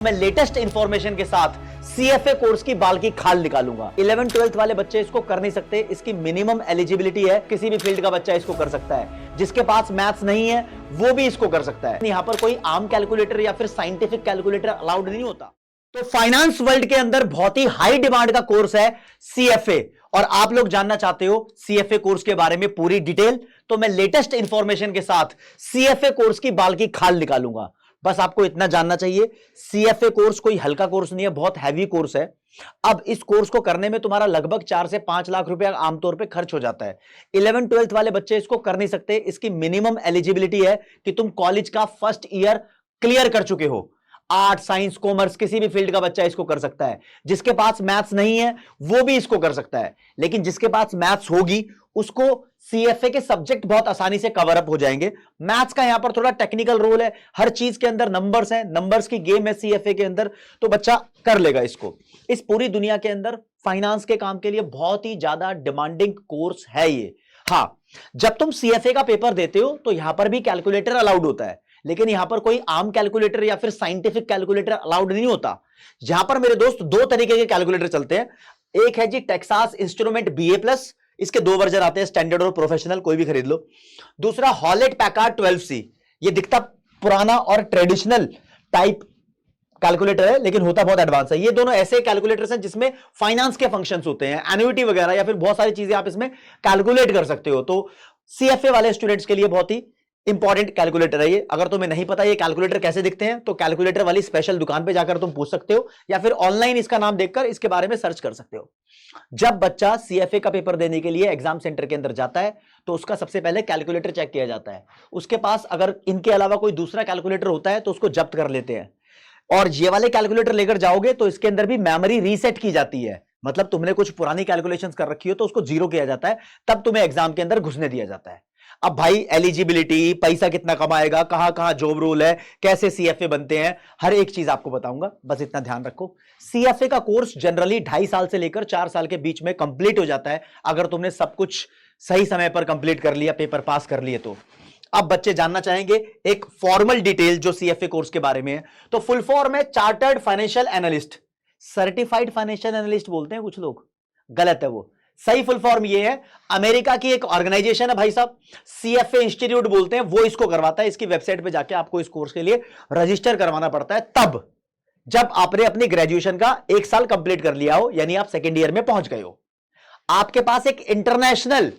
मैं latest information के साथ सीएफए कोर्स की बाल की खाल निकालूंगा। 11-12 वाले बच्चे इसको कर नहीं सकते। इसकी मिनिमम एलिजिबिलिटी है, किसी भी फील्ड का बच्चा इसको कर सकता है। जिसके पास मैथ्स नहीं है वो भी इसको कर सकता है। यहां पर कोई आम कैलकुलेटर या फिर साइंटिफिक कैलकुलेटर अलाउड नहीं होता। तो फाइनेंस वर्ल्ड के अंदर बहुत ही हाई डिमांड का कोर्स है सीएफए, और आप लोग जानना चाहते हो सीएफए कोर्स के बारे में पूरी डिटेल, तो मैं लेटेस्ट इंफॉर्मेशन के साथ सीएफए कोर्स की बाल की खाल निकालूंगा। बस आपको इतना जानना चाहिए, सीएफए कोर्स कोई हल्का कोर्स नहीं है, बहुत हैवी कोर्स है। अब इस कोर्स को करने में तुम्हारा लगभग 4 से 5 लाख रुपया आमतौर पे खर्च हो जाता है। 11-12 वाले बच्चे इसको कर नहीं सकते। इसकी मिनिमम एलिजिबिलिटी है कि तुम कॉलेज का फर्स्ट ईयर क्लियर कर चुके हो। आर्ट, साइंस, कॉमर्स, किसी भी फील्ड का बच्चा इसको कर सकता है। जिसके पास मैथ्स नहीं है वो भी इसको कर सकता है, लेकिन जिसके पास मैथ्स होगी उसको सीएफए के सब्जेक्ट बहुत आसानी से कवर अप हो जाएंगे। मैथ्स का यहां पर थोड़ा टेक्निकल रोल है, हर चीज के अंदर नंबर्स हैं, नंबर्स की गेम है सीएफए के अंदर, तो बच्चा कर लेगा इसको। इस पूरी दुनिया के अंदर फाइनेंस के काम के लिए बहुत ही ज्यादा डिमांडिंग कोर्स है ये। हां, जब तुम सीएफए का पेपर देते हो तो यहां पर भी कैलकुलेटर अलाउड होता है, लेकिन यहां पर कोई आम कैलकुलेटर या फिर साइंटिफिक कैलकुलेटर अलाउड नहीं होता। यहां पर मेरे दोस्त दो तरीके के कैलकुलेटर चलते हैं। एक है जी टेक्सास इंस्ट्रूमेंट बीए प्लस, इसके दो वर्जन आते हैं, स्टैंडर्ड और प्रोफेशनल, कोई भी खरीद लो। दूसरा हॉलेट पैकार्ड 12C, ये दिखता पुराना और ट्रेडिशनल टाइप कैलकुलेटर है, लेकिन होता बहुत एडवांस है। ये दोनों ऐसे कैलकुलेटर्स हैं जिसमें फाइनेंस के फंक्शंस होते हैं, एन्युइटी वगैरह या फिर बहुत सारी चीजें आप इसमें कैलकुलेट कर सकते हो। तो सीएफए वाले स्टूडेंट्स के लिए बहुत ही इंपॉर्टेंट कैलकुलेटर है ये। अगर तुम्हें नहीं पता ये कैलकुलेटर कैसे दिखते हैं तो कैलकुलेटर वाली स्पेशल दुकान पे जाकर तुम पूछ सकते हो, या फिर ऑनलाइन इसका नाम देखकर इसके बारे में सर्च कर सकते हो। जब बच्चा सीएफए का पेपर देने के लिए एग्जाम सेंटर के अंदर जाता है तो उसका सबसे पहले कैलकुलेटर चेक किया जाता है। उसके पास अगर इनके अलावा कोई दूसरा कैलकुलेटर होता है तो उसको जब्त कर लेते हैं। और ये वाले कैलकुलेटर लेकर जाओगे तो इसके अंदर भी मेमोरी रीसेट की जाती है, मतलब तुमने कुछ पुरानी कैलकुलेशंस कर रखी हो तो उसको जीरो किया जाता है, तब तुम्हें एग्जाम के अंदर घुसने दिया जाता है। अब भाई एलिजिबिलिटी, पैसा कितना कमाएगा, कहां कहां जॉब रोल है, कैसे सीएफए बनते हैं, हर एक चीज आपको बताऊंगा। बस इतना ध्यान रखो, सीएफए का कोर्स जनरली 2.5 साल से लेकर 4 साल के बीच में कंप्लीट हो जाता है, अगर तुमने सब कुछ सही समय पर कंप्लीट कर लिया, पेपर पास कर लिए तो। अब बच्चे जानना चाहेंगे एक फॉर्मल डिटेल जो सीएफए कोर्स के बारे में है, तो फुल फॉर्म है chartered financial analyst. Certified financial analyst बोलते हैं कुछ लोग, गलत है वो। सही फुल फॉर्म ये है, अमेरिका की एक ऑर्गेनाइजेशन है भाई साहब, सीएफए इंस्टीट्यूट बोलते हैं, वो इसको करवाता है। इसकी वेबसाइट पे जाके आपको इस कोर्स के लिए रजिस्टर करवाना पड़ता है, तब जब आपने अपनी ग्रेजुएशन का 1 साल कंप्लीट कर लिया हो, यानी आप सेकेंड ईयर में पहुंच गए हो। आपके पास एक इंटरनेशनल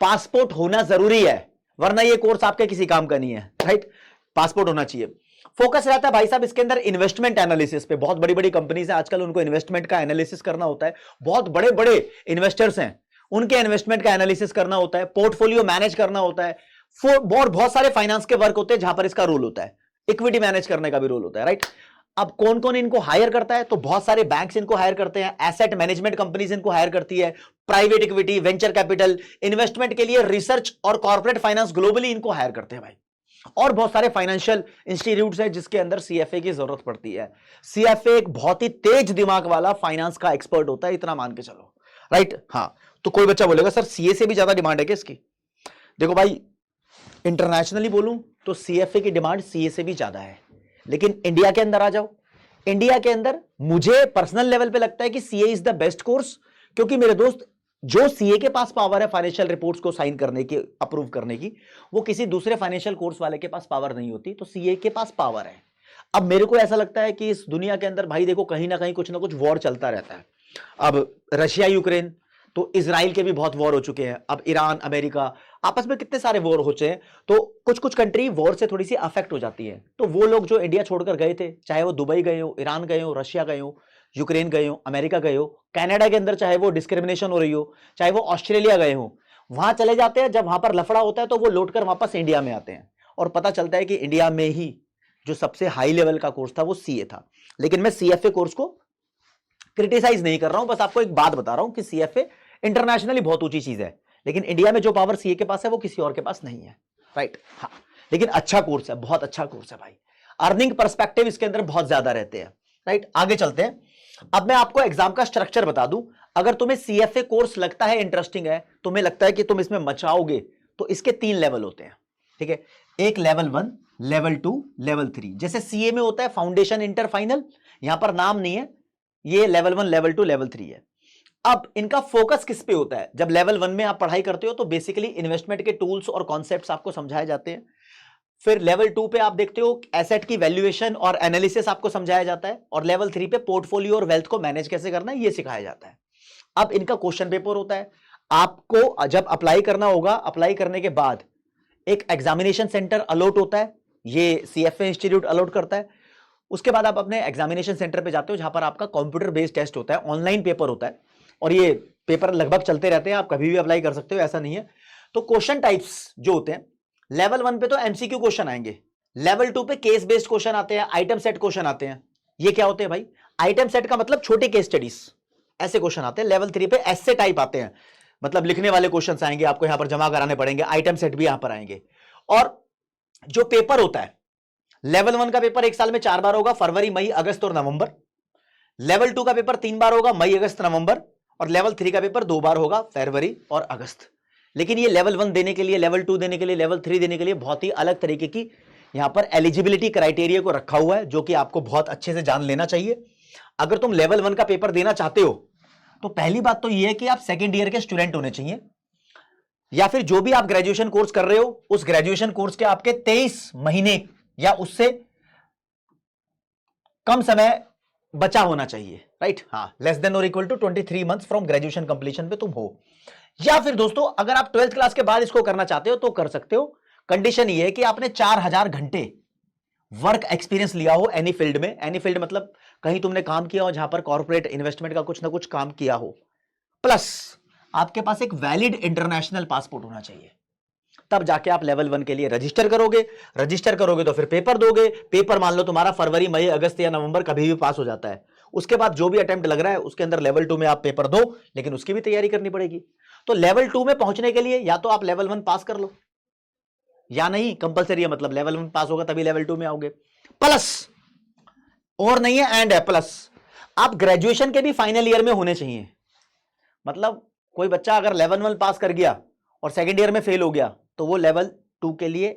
पासपोर्ट होना जरूरी है, वरना ये कोर्स आपके किसी काम का नहीं है, राइट। पासपोर्ट होना चाहिए। फोकस रहता है भाई साहब इसके अंदर इन्वेस्टमेंट एनालिसिस पे। बहुत बड़ी बड़ी कंपनीज हैं आजकल, उनको इन्वेस्टमेंट का एनालिसिस करना होता है। बहुत बड़े बड़े इन्वेस्टर्स हैं, उनके इन्वेस्टमेंट का एनालिसिस करना होता है, पोर्टफोलियो मैनेज करना होता है, बहुत सारे फाइनेंस के वर्क होते हैं जहां पर इसका रोल होता है। इक्विटी मैनेज करने का भी रोल होता है, राइट। अब कौन कौन इनको हायर करता है, तो बहुत सारे बैंक्स इनको हायर करते हैं, एसेट मैनेजमेंट कंपनीज इनको हायर करती है, private equity, venture capital, investment के लिए रिसर्च और कॉर्पोरेट फाइनेंस ग्लोबली इनको हायर करते हैं भाई। और बहुत सारे फाइनेंशियल इंस्टीट्यूट्स हैं जिसके अंदर सीएफए की जरूरत पड़ती है। सीएफए एक बहुत ही तेज दिमाग वाला फाइनेंस का एक्सपर्ट होता है, इतना मान के चलो, राइट। हाँ, तो कोई बच्चा बोलेगा सर सीए से भी ज्यादा डिमांड है क्या इसकी? देखो भाई, इंटरनेशनली बोलूं तो सीएफए की डिमांड सीए से भी ज्यादा है, लेकिन इंडिया के अंदर आ जाओ, इंडिया के अंदर मुझे पर्सनल लेवल पे लगता है कि CA is the best course. क्योंकि मेरे दोस्त, जो सीए के पास पावर है फाइनेंशियल रिपोर्ट्स को साइन करने की, अप्रूव करने की, वो किसी दूसरे फाइनेंशियल कोर्स वाले के पास पावर नहीं होती, तो सीए के पास पावर है। अब मेरे को ऐसा लगता है कि इस दुनिया के अंदर भाई देखो, कहीं ना कहीं कुछ ना कुछ वॉर चलता रहता है। अब रशिया यूक्रेन, तो इजराइल के भी बहुत वॉर हो चुके हैं। अब ईरान अमेरिका, आपस में कितने सारे वॉर हो चुके हैं, तो कुछ कुछ कंट्री वॉर से थोड़ी सी अफेक्ट हो जाती है। तो वो लोग जो इंडिया छोड़कर गए थे, चाहे वो दुबई गए हो, ईरान गए हो, रशिया गए हो, यूक्रेन गए हो, अमेरिका गए हो, कनाडा के अंदर चाहे वो डिस्क्रिमिनेशन हो रही हो, चाहे वो ऑस्ट्रेलिया गए हो, वहां चले जाते हैं। जब वहां पर लफड़ा होता है तो वो लौटकर वापस इंडिया में आते हैं, और पता चलता है कि इंडिया में ही जो सबसे हाई लेवल का कोर्स था वो सीए था। लेकिन मैं सीएफए कोर्स को क्रिटिसाइज नहीं कर रहा हूं, बस आपको एक बात बता रहा हूं कि सीएफए इंटरनेशनली बहुत ऊंची चीज है, लेकिन इंडिया में जो पावर सीए के पास है वो किसी और के पास नहीं है, राइट। हाँ, लेकिन अच्छा कोर्स है, बहुत अच्छा कोर्स है भाई। अर्निंग पर्सपेक्टिव इसके अंदर बहुत ज्यादा रहते हैं, राइट। आगे चलते हैं। अब मैं आपको एग्जाम का स्ट्रक्चर बता दूं। अगर तुम्हें सीएफए कोर्स लगता है इंटरेस्टिंग है, तुम्हें लगता है कि तुम इसमें मचाओगे, तो इसके 3 लेवल होते हैं, ठीक है। एक लेवल 1, लेवल 2, लेवल 3। जैसे सीए में होता है फाउंडेशन, इंटर, फाइनल, यहां पर नाम नहीं है, ये लेवल 1, लेवल 2, लेवल 3 है। अब इनका फोकस किस पे होता है? जब लेवल 1 में आप पढ़ाई करते हो तो बेसिकली इन्वेस्टमेंट के टूल्स और कॉन्सेप्ट्स आपको समझाए जाते हैं। फिर लेवल 2 पे आप देखते हो एसेट की वैल्यूएशन और एनालिसिस आपको समझाया जाता है, और लेवल 3 पे पोर्टफोलियो और वेल्थ को मैनेज कैसे करना है ये सिखाया जाता है। अब इनका क्वेश्चन पेपर होता है, आपको जब अप्लाई करना होगा, अप्लाई करने के बाद एक एग्जामिनेशन सेंटर अलॉट होता है, ये सीएफए इंस्टीट्यूट अलॉट करता है। उसके बाद आप अपने एग्जामिनेशन सेंटर पे जाते हो जहां पर आपका कंप्यूटर बेस्ड टेस्ट होता है, ऑनलाइन पेपर होता है, और ये पेपर लगभग चलते रहते हैं, आप कभी भी अप्लाई कर सकते हो, ऐसा नहीं है। तो क्वेश्चन टाइप्स जो होते हैं, लेवल 1 पे तो एमसीक्यू क्वेश्चन आएंगे, लेवल 2 पे केस बेस्ड क्वेश्चन आते हैं, आइटम सेट क्वेश्चन आते हैं। ये क्या होते हैं भाई? आइटम सेट का मतलब छोटे केस स्टडीज, ऐसे क्वेश्चन आते हैं। लेवल 3 पे ऐसे टाइप आते हैं, मतलब लिखने वाले क्वेश्चंस आएंगे, आपको यहां पर जमा कराने पड़ेंगे, आइटम सेट भी यहां पर आएंगे। और जो पेपर होता है, लेवल 1 का पेपर एक साल में 4 बार होगा, फरवरी, मई, अगस्त और नवंबर। लेवल 2 का पेपर 3 बार होगा, मई, अगस्त, नवंबर। और लेवल 3 का पेपर 2 बार होगा, फरवरी और अगस्त। लेकिन ये लेवल 1 देने के लिए, लेवल 2 देने के लिए, लेवल 3 देने के लिए बहुत ही अलग तरीके की यहां पर एलिजिबिलिटी क्राइटेरिया को रखा हुआ है, जो कि आपको बहुत अच्छे से जान लेना चाहिए। अगर तुम लेवल 1 का पेपर देना चाहते हो तो पहली बात तो यह है कि आप सेकेंड ईयर के स्टूडेंट होने चाहिए, या फिर जो भी आप ग्रेजुएशन कोर्स कर रहे हो उस ग्रेजुएशन कोर्स के आपके 23 महीने या उससे कम समय बचा होना चाहिए, राइट? हाँ, लेस देन और equal to 23 months from graduation completion पे तुम हो। या फिर दोस्तों अगर आप 12th क्लास के बाद इसको करना चाहते हो तो कर सकते हो। कंडीशन ये है कि आपने 4000 घंटे वर्क एक्सपीरियंस लिया हो एनी फील्ड में। एनी फील्ड मतलब कहीं तुमने काम किया हो जहां पर कॉर्पोरेट इन्वेस्टमेंट का कुछ ना कुछ काम किया हो, प्लस आपके पास एक वैलिड इंटरनेशनल पासपोर्ट होना चाहिए। तब जाके आप लेवल 1 के लिए रजिस्टर करोगे। रजिस्टर करोगे तो फिर पेपर दोगे। पेपर मान लो तुम्हारा फरवरी, मई, अगस्त या नवंबर कभी भी पास हो जाता है। उसके बाद जो भी अटेम्प्ट लग रहा है उसके अंदर लेवल 2 में आप पेपर दो, लेकिन उसकी भी तैयारी करनी पड़ेगी। तो लेवल 2 में पहुंचने के लिए या तो आप लेवल 1 पास कर लो या नहीं, कंपलसरी है, मतलब लेवल 1 पास होगा तभी लेवल 2 में आओगे। प्लस, और नहीं है एंड है, प्लस आप ग्रेजुएशन के भी फाइनल ईयर में होने चाहिए। मतलब कोई बच्चा अगर लेवल 1 पास कर गया और सेकेंड ईयर में फेल हो गया तो वो लेवल 2 के लिए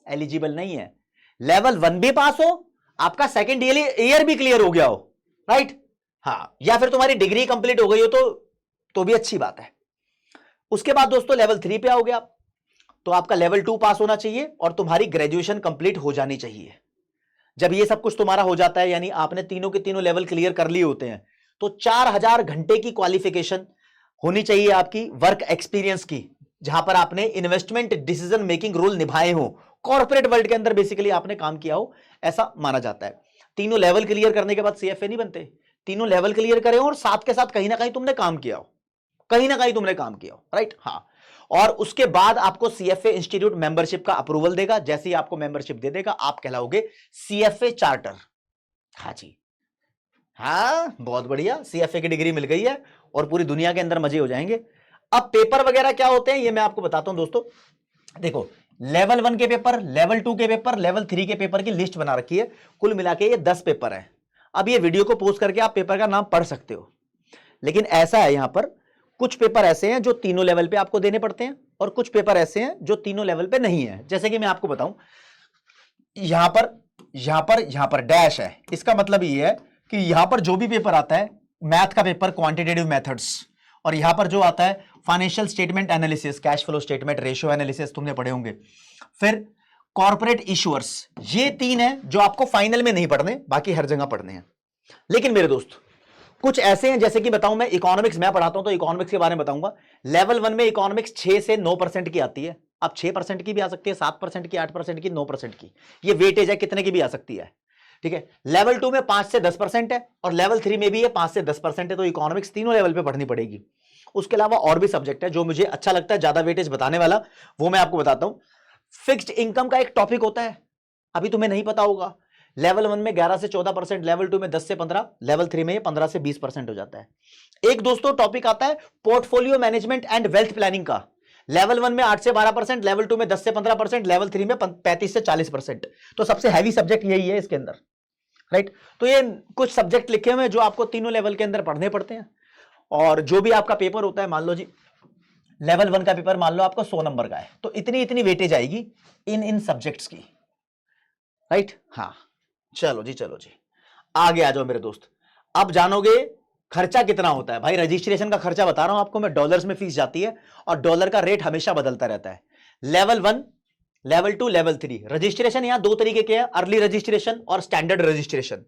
एलिजिबल नहीं है। लेवल 1 भी पास हो, आपका सेकेंड ईयर भी क्लियर हो गया हो, राइट? हाँ, या फिर तुम्हारी डिग्री कंप्लीट हो गई हो तो भी अच्छी बात है। उसके बाद दोस्तों लेवल 3 पे आओगे आप, तो आपका लेवल 2 पास होना चाहिए और तुम्हारी ग्रेजुएशन कंप्लीट हो जानी चाहिए। जब ये सब कुछ तुम्हारा हो जाता है, यानी आपने तीनों के तीनों लेवल क्लियर कर लिए होते हैं, तो 4000 घंटे की क्वालिफिकेशन होनी चाहिए आपकी वर्क एक्सपीरियंस की, जहां पर आपने इन्वेस्टमेंट डिसीजन मेकिंग रोल निभाए हो, कॉर्पोरेट वर्ल्ड के अंदर बेसिकली आपने काम किया हो, ऐसा माना जाता है। तीनों लेवल क्लियर करने के बाद सीएफए नहीं बनते। तीनों लेवल क्लियर करे हो और साथ के साथ कहीं ना कहीं तुमने काम किया हो, कहीं ना कहीं तुमने काम किया हो, राइट? हाँ। और उसके बाद आपको सीएफए इंस्टीट्यूट मेंबरशिप का अप्रूवल देगा। जैसे ही आपको मेंबरशिप दे देगा आप कहलाओगे सीएफए चार्टर। हाँ जी, हाँ, बहुत बढ़िया, सीएफए की डिग्री मिल गई है और पूरी दुनिया के अंदर मजे हो जाएंगे। अब पेपर वगैरह क्या होते हैं ये मैं आपको बताता हूं दोस्तों। देखो, लेवल 1 के पेपर, लेवल 2 के पेपर, लेवल 3 के पेपर की लिस्ट बना रखी है। कुल मिला के ये 10 पेपर है। अब ये वीडियो को पोस्ट करके आप पेपर का नाम पढ़ सकते हो, लेकिन ऐसा है यहां पर कुछ पेपर ऐसे हैं जो तीनों लेवल पे आपको देने पड़ते हैं और कुछ पेपर ऐसे हैं जो तीनों लेवल पे नहीं है। जैसे कि मैं आपको बताऊं, यहां पर डैश है, इसका मतलब ये है कि यहां पर जो भी पेपर आता है, मैथ का पेपर क्वांटिटेटिव मेथड्स, और यहां पर जो आता है financial statement analysis, cash flow statement, ratio analysis तुमने पढ़े होंगे, फिर कॉर्पोरेट इशूअर्स, ये 3 है जो आपको फाइनल में नहीं पढ़ने, बाकी हर जगह पढ़ने हैं। लेकिन मेरे दोस्त कुछ ऐसे हैं, जैसे कि बताऊं मैं इकोनॉमिक्स मैं पढ़ाता हूं तो इकोनॉमिक्स के बारे में बताऊंगा। लेवल 1 में इकोनॉमिक्स 6 से 9% की आती है। अब 6% की भी आ सकती है, 7% की, 8% की, 9% की, ये वेटेज है, कितने की भी आ सकती है, ठीक है? लेवल 2 में 5 से 10% है और लेवल 3 में भी ये 5 से 10% है। तो इकोनॉमिक्स तीनों लेवल पे पढ़नी पड़ेगी। उसके अलावा और भी सब्जेक्ट है जो मुझे अच्छा लगता है ज्यादा वेटेज बताने वाला, वो मैं आपको बताता हूं। फिक्स्ड इनकम का एक टॉपिक होता है, अभी तुम्हें नहीं पता होगा। लेवल 1 में 11 से 14%, लेवल 2 में 10 से 15, लेवल 3 में 15 से 20% हो जाता है। एक दोस्तों टॉपिक आता है portfolio management and wealth planning का। लेवल 1 में 8 से 12%, लेवल 2 में 10 से 15%, लेवल 3 में 35 से 40%। तो सबसे हैवी सब्जेक्ट यही है इसके अंदर, राइट? तो ये कुछ सब्जेक्ट लिखे हुए हैं जो आपको तीनों लेवल के अंदर पढ़ने पड़ते हैं। और जो भी आपका पेपर होता है, मान लो जी लेवल 1 का पेपर मान लो आपका 100 नंबर का है, तो इतनी इतनी वेटेज आएगी इन सब्जेक्ट्स की। राइट? हाँ, चलो जी, चलो जी, आगे आ जाओ मेरे दोस्त। अब जानोगे खर्चा कितना होता है। भाई रजिस्ट्रेशन का खर्चा बता रहा हूं आपको मैं, डॉलर्स में फीस जाती है और डॉलर का रेट हमेशा बदलता रहता है। Level 1, level 2, level 3 registration. यहां दो तरीके के हैं, अर्ली रजिस्ट्रेशन और स्टैंडर्ड रजिस्ट्रेशन।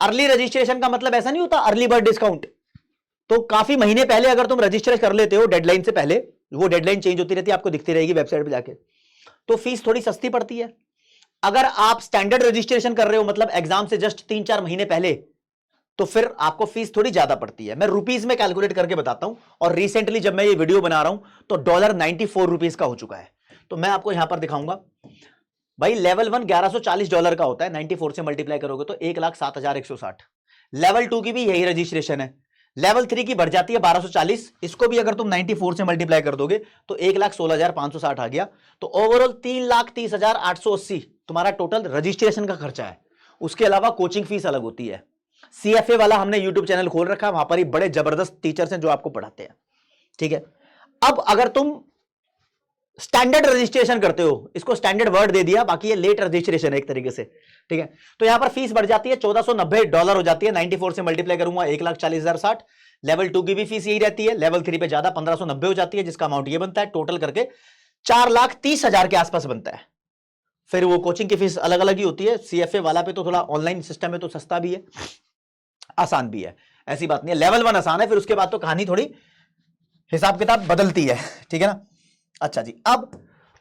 अर्ली रजिस्ट्रेशन का मतलब ऐसा नहीं होता अर्ली बर्ड डिस्काउंट, तो काफी महीने पहले अगर तुम रजिस्टर कर लेते हो डेडलाइन से पहले, वो डेडलाइन चेंज होती रहती है, आपको दिखती रहेगी वेबसाइट पे जाके, तो फीस थोड़ी सस्ती पड़ती है। अगर आप स्टैंडर्ड रजिस्ट्रेशन कर रहे हो, मतलब एग्जाम से जस्ट 3-4 महीने पहले, तो फिर आपको फीस थोड़ी ज्यादा पड़ती है। मैं रुपीस में कैलकुलेट करके बताता हूं, और रिसेंटली जब मैं ये वीडियो बना रहा हूं तो डॉलर 94 रुपीस का हो चुका है। तो मैं आपको यहां पर दिखाऊंगा। भाई लेवल 1 $1140 का होता है, 94 से मल्टीप्लाई करोगे तो 1,07,160। लेवल 2 की भी यही रजिस्ट्रेशन है। लेवल 3 की बढ़ जाती है 1240, इसको भी अगर तुम 94 से मल्टीप्लाई कर दोगे तो 1,16,560 आ गया। तो ओवरऑल 3,30,880 तुम्हारा टोटल रजिस्ट्रेशन का खर्चा है। उसके अलावा कोचिंग फीस अलग होती है। सीएफए वाला हमने यूट्यूब चैनल खोल रखा है, वहां पर ही बड़े जबरदस्त टीचर्स हैं जो आपको पढ़ाते हैं, ठीक है। अब अगर तुम स्टैंडर्ड रजिस्ट्रेशन करते हो, इसको स्टैंडर्ड वर्ड दे दिया, बाकी ये लेट रजिस्ट्रेशन है एक तरीके से, ठीक है। तो यहां पर फीस बढ़ जाती है, $1490 हो जाती है। 94 से मल्टीप्लाई करूंगा 1,40,060। लेवल 2 की भी फीस यही रहती है। लेवल 3 पे ज्यादा 1590 हो जाती है, जिसका अमाउंट ये बनता है, टोटल करके 4,30,000 के आसपास बनता है। फिर वो कोचिंग की फीस अलग अलग ही होती है। सीएफए वाला पे तो थोड़ा ऑनलाइन सिस्टम है तो सस्ता भी है, आसान भी है, ऐसी बात नहीं है। लेवल 1 आसान है, फिर उसके बाद तो कहानी थोड़ी हिसाब किताब बदलती है, ठीक है ना। अच्छा जी, अब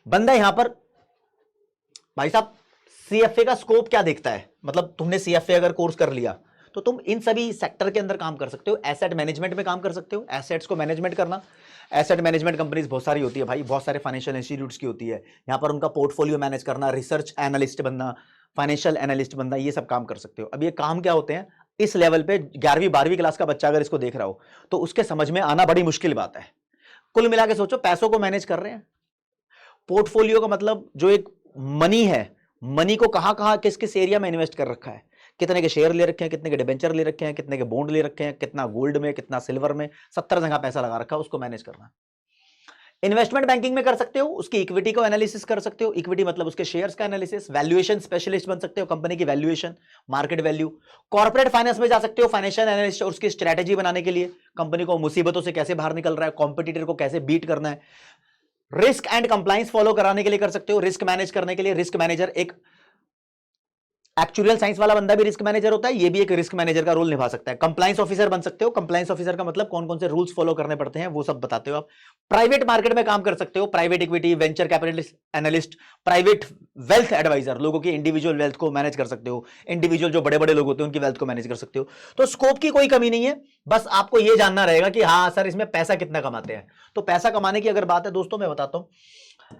बंदा यहां पर, भाई साहब सीएफए का स्कोप क्या देखता है, मतलब तुमने सीएफए अगर कोर्स कर लिया तो तुम इन सभी सेक्टर के अंदर काम कर सकते हो। एसेट मैनेजमेंट में काम कर सकते हो, एसेट्स को मैनेजमेंट करना। एसेट मैनेजमेंट कंपनीज बहुत सारी होती है भाई, बहुत सारे फाइनेंशियल इंस्टीट्यूट्स की होती है, यहां पर उनका पोर्टफोलियो मैनेज करना, रिसर्च एनालिस्ट बनना, फाइनेंशियल एनालिस्ट बनना, ये सब काम कर सकते हो। अब ये काम क्या होते हैं, इस लेवल पे 11वीं 12वीं क्लास का बच्चा अगर इसको देख रहा हो तो उसके समझ में आना बड़ी मुश्किल बात है। कुल मिला के सोचो, पैसों को मैनेज कर रहे हैं। पोर्टफोलियो का मतलब जो एक मनी है, मनी को कहां कहां किस किस एरिया में इन्वेस्ट कर रखा है, कितने के शेयर ले रखे हैं, कितने के डिबेंचर ले रखे हैं, कितने के बॉन्ड ले रखे हैं, कितना गोल्ड में, कितना सिल्वर में, 70 जगह पैसा लगा रखा है, उसको मैनेज करना। इन्वेस्टमेंट बैंकिंग में कर सकते हो, उसकी इक्विटी को एनालिसिस कर सकते हो, इक्विटी मतलब उसके शेयर्स का एनालिसिस। वैल्यूएशन स्पेशलिस्ट बन सकते हो, कंपनी की valuation, market value. Corporate finance में जा सकते हो, फाइनेंशियल एनालिस्ट और उसकी स्ट्रेटेजी बनाने के लिए, कंपनी को मुसीबतों से कैसे बाहर निकल रहा है, कॉम्पिटिटर को कैसे बीट करना है। रिस्क एंड कंप्लायंस फॉलो कराने के लिए कर सकते हो, रिस्क मैनेज करने के लिए। रिस्क मैनेजर एक एक्चुअल साइंस वाला बंदा भी रिस्क मैनेजर होता है, ये भी एक रिस्क मैनेजर का रोल निभा सकता है। कंप्लायंस ऑफिसर बन सकते हो, कंप्लायंस ऑफिसर का मतलब कौन कौन से रूल्स फॉलो करने पड़ते हैं वो सब बताते हो आप। प्राइवेट मार्केट में काम कर सकते हो, private equity, venture capitalist analyst, private wealth adviser, लोगों की इंडिविजुअल वेल्थ को मैनेज कर सकते हो, इंडिविजुअल जो बड़े बड़े लोग होते हैं उनकी वेल्थ को मैनेज कर सकते हो। तो स्कोप की कोई कमी नहीं है, बस आपको यह जानना रहेगा कि हाँ सर इसमें पैसा कितना कमाते हैं। तो पैसा कमाने की अगर बात है दोस्तों, मैं बताता हूं,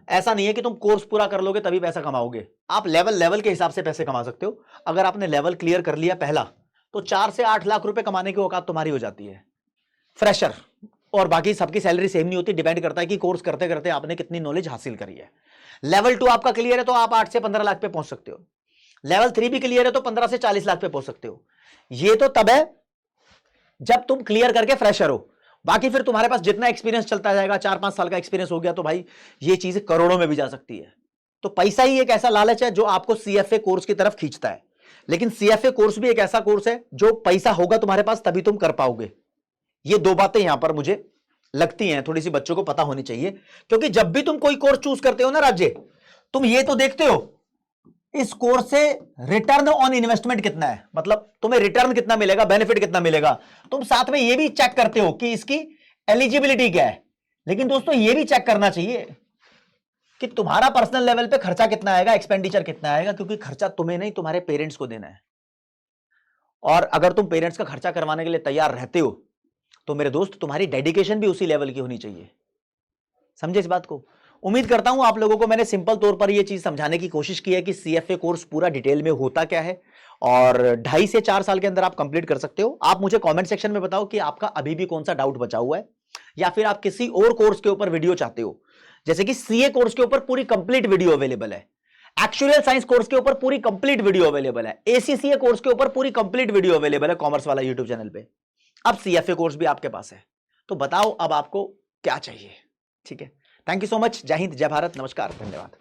ऐसा नहीं है कि तुम कोर्स पूरा कर लोगे तभी पैसा कमाओगे। आप लेवल लेवल के हिसाब से पैसे कमा सकते हो। अगर आपने लेवल क्लियर कर लिया पहला, तो 4 से 8 लाख रुपए कमाने की औकात तुम्हारी हो जाती है, फ्रेशर। और बाकी सबकी सैलरी सेम नहीं होती, डिपेंड करता है कि कोर्स करते करते आपने कितनी नॉलेज हासिल करी है। लेवल 2 आपका क्लियर है तो आप 8 से 15 लाख पे पहुंच सकते हो। लेवल 3 भी क्लियर है तो 15 से 40 लाख पे पहुंच सकते हो। ये तो तब है जब तुम क्लियर करके फ्रेशर हो। बाकी फिर तुम्हारे पास जितना एक्सपीरियंस चलता जाएगा, 4-5 साल का एक्सपीरियंस हो गया तो भाई ये चीज करोड़ों में भी जा सकती है। तो पैसा ही एक ऐसा लालच है जो आपको सीएफए कोर्स की तरफ खींचता है। लेकिन सीएफए कोर्स भी एक ऐसा कोर्स है जो पैसा होगा तुम्हारे पास तभी तुम कर पाओगे। ये दो बातें यहां पर मुझे लगती हैं थोड़ी सी बच्चों को पता होनी चाहिए। क्योंकि जब भी तुम कोई कोर्स चूज करते हो ना राज्य, तुम ये तो देखते हो इस कोर्स से रिटर्न ऑन इन्वेस्टमेंट कितना है, मतलब तुम्हें रिटर्न कितना मिलेगा, बेनिफिट कितना मिलेगा। तुम साथ में ये भी चेक करते हो कि इसकी एलिजिबिलिटी क्या है। लेकिन दोस्तों ये भी चेक करना चाहिए कि तुम्हारा पर्सनल लेवल पे खर्चा कितना आएगा, एक्सपेंडिचर कितना आएगा, क्योंकि खर्चा तुम्हें नहीं तुम्हारे पेरेंट्स को देना है। और अगर तुम पेरेंट्स का खर्चा करवाने के लिए तैयार रहते हो तो मेरे दोस्त तुम्हारी डेडिकेशन भी उसी लेवल की होनी चाहिए। समझे इस बात को? उम्मीद करता हूं आप लोगों को मैंने सिंपल तौर पर यह चीज समझाने की कोशिश की है कि सीएफए कोर्स पूरा डिटेल में होता क्या है, और 2.5 से 4 साल के अंदर आप कंप्लीट कर सकते हो। आप मुझे कमेंट सेक्शन में बताओ कि आपका अभी भी कौन सा डाउट बचा हुआ है, या फिर आप किसी और कोर्स के ऊपर वीडियो चाहते हो। जैसे कि सीए कोर्स के ऊपर पूरी कंप्लीट वीडियो अवेलेबल है, एक्चुअल साइंस कोर्स के ऊपर पूरी कंप्लीट वीडियो अवेलेबल है, एसीसीए कोर्स के ऊपर पूरी कंप्लीट वीडियो अवेलेबल है कॉमर्स वाला यूट्यूब चैनल पे। अब सीएफए कोर्स भी आपके पास है, तो बताओ अब आपको क्या चाहिए। ठीक है, थैंक यू सो मच। जय हिंद, जय भारत, नमस्कार, धन्यवाद।